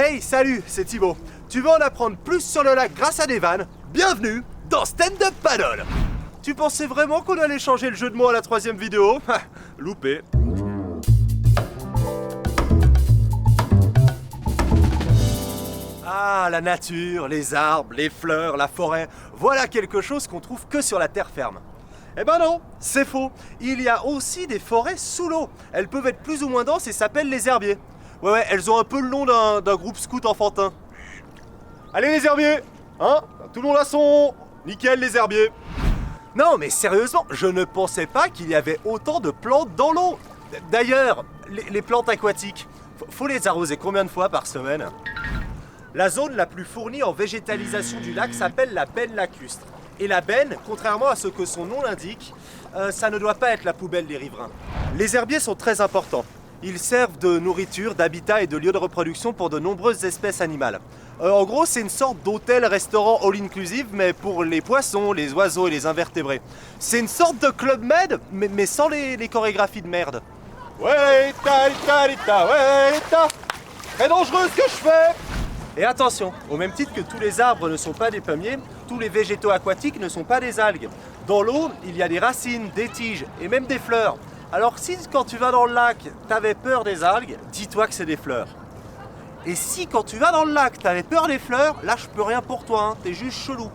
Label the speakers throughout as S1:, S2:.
S1: Hey, salut, c'est Thibaut. Tu veux en apprendre plus sur le lac grâce à des vannes? Bienvenue dans Stand Up Paddle. Tu pensais vraiment qu'on allait changer le jeu de mots à la 3e vidéo? Loupé. Ah, la nature, les arbres, les fleurs, la forêt, voilà quelque chose qu'on trouve que sur la terre ferme. Eh ben non, c'est faux. Il y a aussi des forêts sous l'eau. Elles peuvent être plus ou moins denses et s'appellent les herbiers. Ouais, elles ont un peu le nom d'un groupe scout enfantin. Allez les herbiers, hein? Tout le monde a son... Nickel les herbiers. Non mais sérieusement, je ne pensais pas qu'il y avait autant de plantes dans l'eau. D'ailleurs, les plantes aquatiques, faut les arroser combien de fois par semaine? La zone la plus fournie en végétalisation du lac s'appelle la benne lacustre. Et la benne, contrairement à ce que son nom l'indique, ça ne doit pas être la poubelle des riverains. Les herbiers sont très importants. Ils servent de nourriture, d'habitat et de lieu de reproduction pour de nombreuses espèces animales. En gros, c'est une sorte d'hôtel-restaurant all-inclusive, mais pour les poissons, les oiseaux et les invertébrés. C'est une sorte de Club Med, mais sans les chorégraphies de merde. Ouais, très dangereux ce que je fais. Et attention, au même titre que tous les arbres ne sont pas des pommiers, tous les végétaux aquatiques ne sont pas des algues. Dans l'eau, il y a des racines, des tiges et même des fleurs. Alors si quand tu vas dans le lac, t'avais peur des algues, dis-toi que c'est des fleurs. Et si quand tu vas dans le lac, t'avais peur des fleurs, là je peux rien pour toi, hein, t'es juste chelou.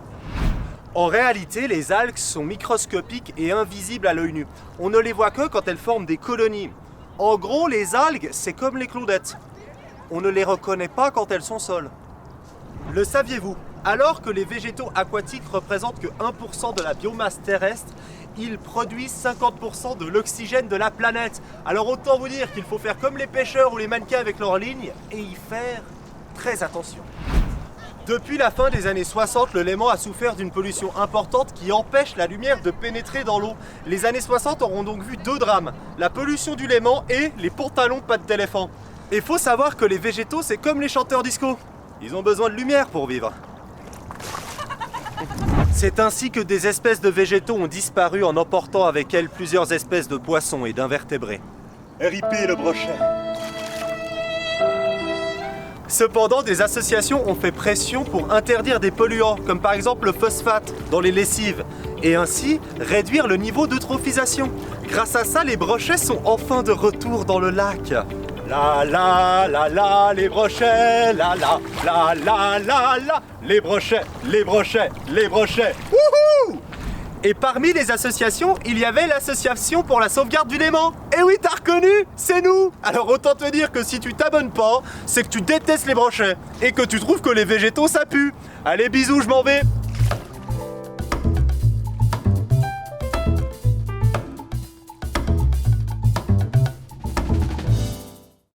S1: En réalité, les algues sont microscopiques et invisibles à l'œil nu. On ne les voit que quand elles forment des colonies. En gros, les algues, c'est comme les clodettes. On ne les reconnaît pas quand elles sont seules. Le saviez-vous? Alors que les végétaux aquatiques représentent que 1% de la biomasse terrestre, ils produisent 50% de l'oxygène de la planète. Alors autant vous dire qu'il faut faire comme les pêcheurs ou les mannequins avec leurs lignes et y faire très attention. Depuis la fin des années 60, le Léman a souffert d'une pollution importante qui empêche la lumière de pénétrer dans l'eau. Les années 60 auront donc vu 2 drames, la pollution du Léman et les pantalons pattes d'éléphant. Et faut savoir que les végétaux, c'est comme les chanteurs disco. Ils ont besoin de lumière pour vivre. C'est ainsi que des espèces de végétaux ont disparu en emportant avec elles plusieurs espèces de poissons et d'invertébrés. RIP le brochet. Cependant, des associations ont fait pression pour interdire des polluants, comme par exemple le phosphate, dans les lessives, et ainsi réduire le niveau d'eutrophisation. Grâce à ça, les brochets sont enfin de retour dans le lac. La la la la, les brochets, la la la la la la, les brochets, les brochets, les brochets. Wouhou! Et parmi les associations, il y avait l'association pour la sauvegarde du Léman. Eh oui, t'as reconnu? C'est nous! Alors autant te dire que si tu t'abonnes pas, c'est que tu détestes les brochets et que tu trouves que les végétaux ça pue. Allez, bisous, je m'en vais.